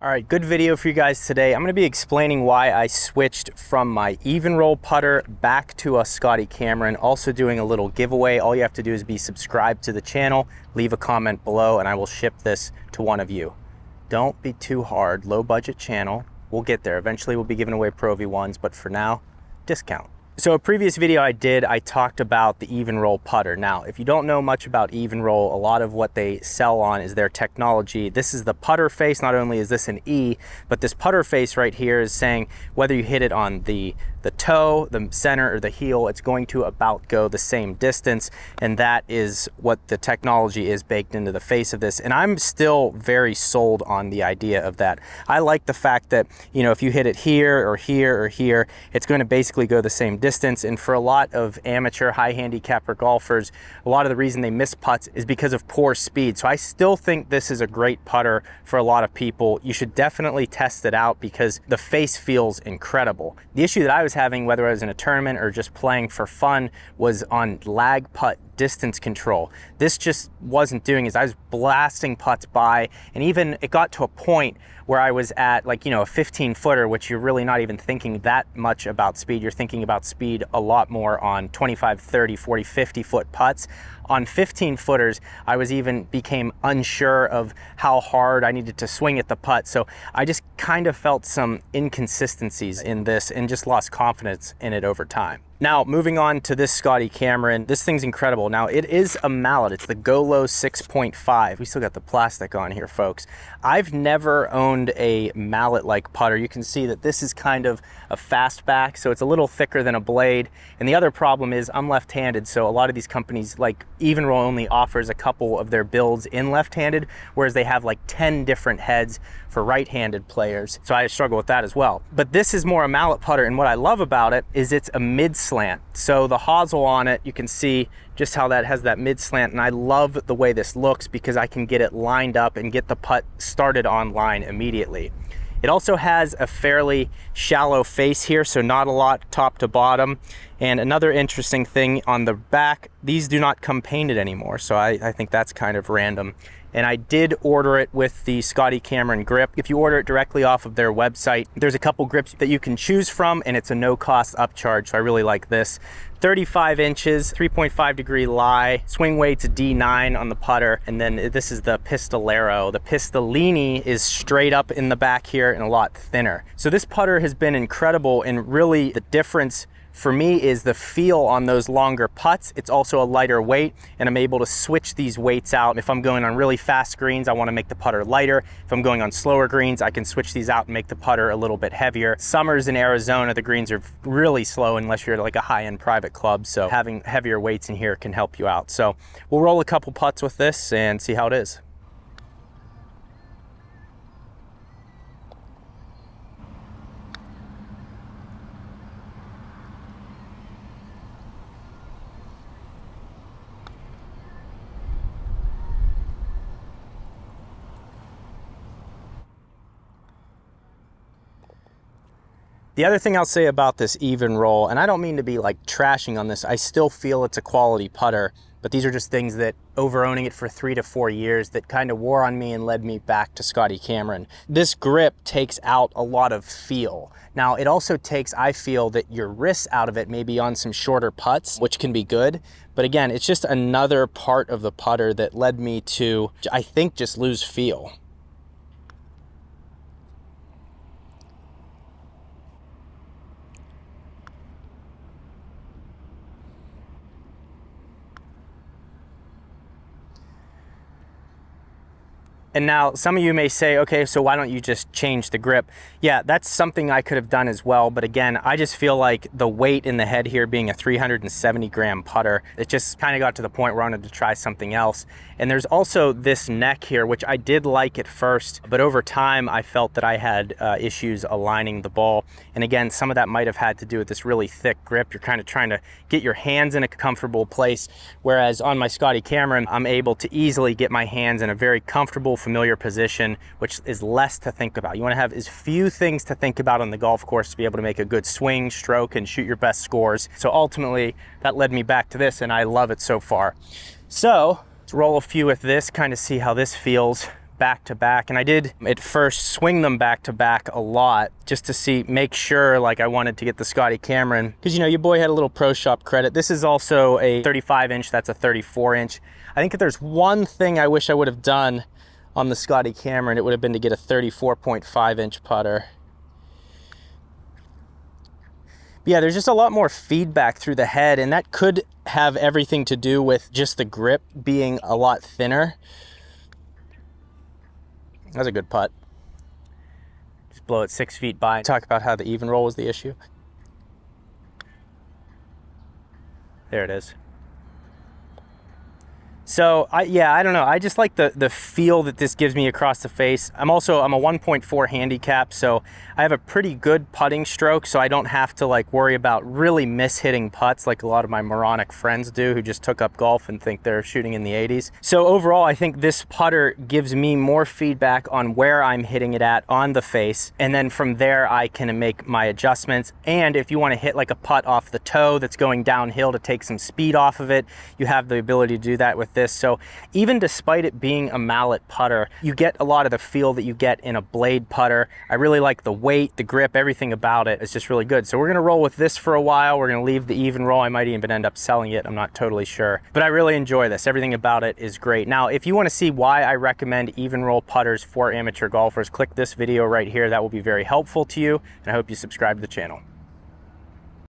All right, good video for you guys today. I'm going to be explaining why I switched from my Evnroll putter back to a Scotty Cameron, also doing a little giveaway. All you have to do is be subscribed to the channel, leave a comment below, and I will ship this to one of you. Don't be too hard, low budget channel. We'll get there. Eventually we'll be giving away Pro V1s, but for now, discount. So a previous video I talked about the Evnroll putter. Now, if you don't know much about Evnroll, a lot of what they sell on is their technology. This is the putter face. Not only is this an E, but this putter face right here is saying whether you hit it on the toe, the center, or the heel, it's going to about go the same distance. And that is what the technology is baked into the face of this. And I'm still very sold on the idea of that. I like the fact that, you know, if you hit it here or here or here, it's going to basically go the same distance. And for a lot of amateur high handicapper golfers, a lot of the reason they miss putts is because of poor speed. So I still think this is a great putter for a lot of people. You should definitely test it out because the face feels incredible. The issue that I was having, whether I was in a tournament or just playing for fun, was on lag putt distance control. This just wasn't doing it. I was blasting putts by, and even it got to a point where I was at, like, you know, a 15 footer, which you're really not even thinking that much about speed. You're thinking about speed a lot more on 25, 30, 40, 50 foot putts. On 15 footers, I became unsure of how hard I needed to swing at the putt. So I just kind of felt some inconsistencies in this and just lost confidence in it over time. Now, moving on to this Scotty Cameron, this thing's incredible. Now, it is a mallet. It's the Golo 6.5. We still got the plastic on here, folks. I've never owned a mallet-like putter. You can see that this is kind of a fastback, so it's a little thicker than a blade. And the other problem is I'm left-handed, so a lot of these companies, like Evnroll, only offers a couple of their builds in left-handed, whereas they have like 10 different heads for right-handed players. So I struggle with that as well. But this is more a mallet putter, and what I love about it is it's a mid-slant. So the hosel on it, you can see just how that has that mid-slant, and I love the way this looks because I can get it lined up and get the putt started on line immediately. It also has a fairly shallow face here, so not a lot top to bottom. And another interesting thing on the back, these do not come painted anymore, so I think that's kind of random. And I did order it with the Scotty Cameron grip. If you order it directly off of their website, there's a couple grips that you can choose from, and it's a no-cost upcharge, so I really like this. 35 inches, 3.5 degree lie, swing weight's D9 on the putter, and then this is the Pistolero. The Pistolini is straight up in the back here and a lot thinner. So this putter has been incredible, and really the difference for me is the feel on those longer putts. It's also a lighter weight, and I'm able to switch these weights out. If I'm going on really fast greens, I want to make the putter lighter. If I'm going on slower greens, I can switch these out and make the putter a little bit heavier. Summers in Arizona, the greens are really slow unless you're like a high-end private club, so having heavier weights in here can help you out. So we'll roll a couple putts with this and see how it is. The other thing I'll say about this Evnroll, and I don't mean to be like trashing on this, I still feel it's a quality putter, but these are just things that over owning it for 3 to 4 years that kind of wore on me and led me back to Scotty Cameron. This grip takes out a lot of feel. Now, it also takes, I feel, that your wrists out of it maybe on some shorter putts, which can be good. But again, it's just another part of the putter that led me to, I think, just lose feel. And now some of you may say, okay, so why don't you just change the grip? Yeah, that's something I could have done as well. But again, I just feel like the weight in the head here being a 370 gram putter, it just kind of got to the point where I wanted to try something else. And there's also this neck here, which I did like at first, but over time I felt that I had issues aligning the ball. And again, some of that might have had to do with this really thick grip. You're kind of trying to get your hands in a comfortable place. Whereas on my Scotty Cameron, I'm able to easily get my hands in a very comfortable, familiar position, which is less to think about. You want to have as few things to think about on the golf course to be able to make a good swing, stroke, and shoot your best scores. So ultimately, that led me back to this, and I love it so far. So let's roll a few with this, kind of see how this feels back to back, and I did at first swing them back to back a lot just to make sure like I wanted to get the Scotty Cameron, because you know, your boy had a little pro shop credit. This is also a 35 inch, that's a 34 inch. I think if there's one thing I wish I would have done on the Scotty Cameron, it would have been to get a 34.5 inch putter. But yeah, there's just a lot more feedback through the head, and that could have everything to do with just the grip being a lot thinner. That's a good putt. Just blow it 6 feet by. Talk about how the even roll was the issue. There it is. So I don't know. I just like the feel that this gives me across the face. I'm a 1.4 handicap, so I have a pretty good putting stroke, so I don't have to like worry about really miss-hitting putts like a lot of my moronic friends do who just took up golf and think they're shooting in the 80s. So overall, I think this putter gives me more feedback on where I'm hitting it at on the face, and then from there I can make my adjustments. And if you want to hit like a putt off the toe that's going downhill to take some speed off of it, you have the ability to do that with this. So even despite it being a mallet putter, you get a lot of the feel that you get in a blade putter. I really like the weight, the grip, everything about it is just really good. So we're gonna roll with this for a while. We're gonna leave the even roll. I might even end up selling it. I'm not totally sure, but I really enjoy this. Everything about it is great. Now, if you wanna see why I recommend Evnroll putters for amateur golfers, click this video right here. That will be very helpful to you, and I hope you subscribe to the channel.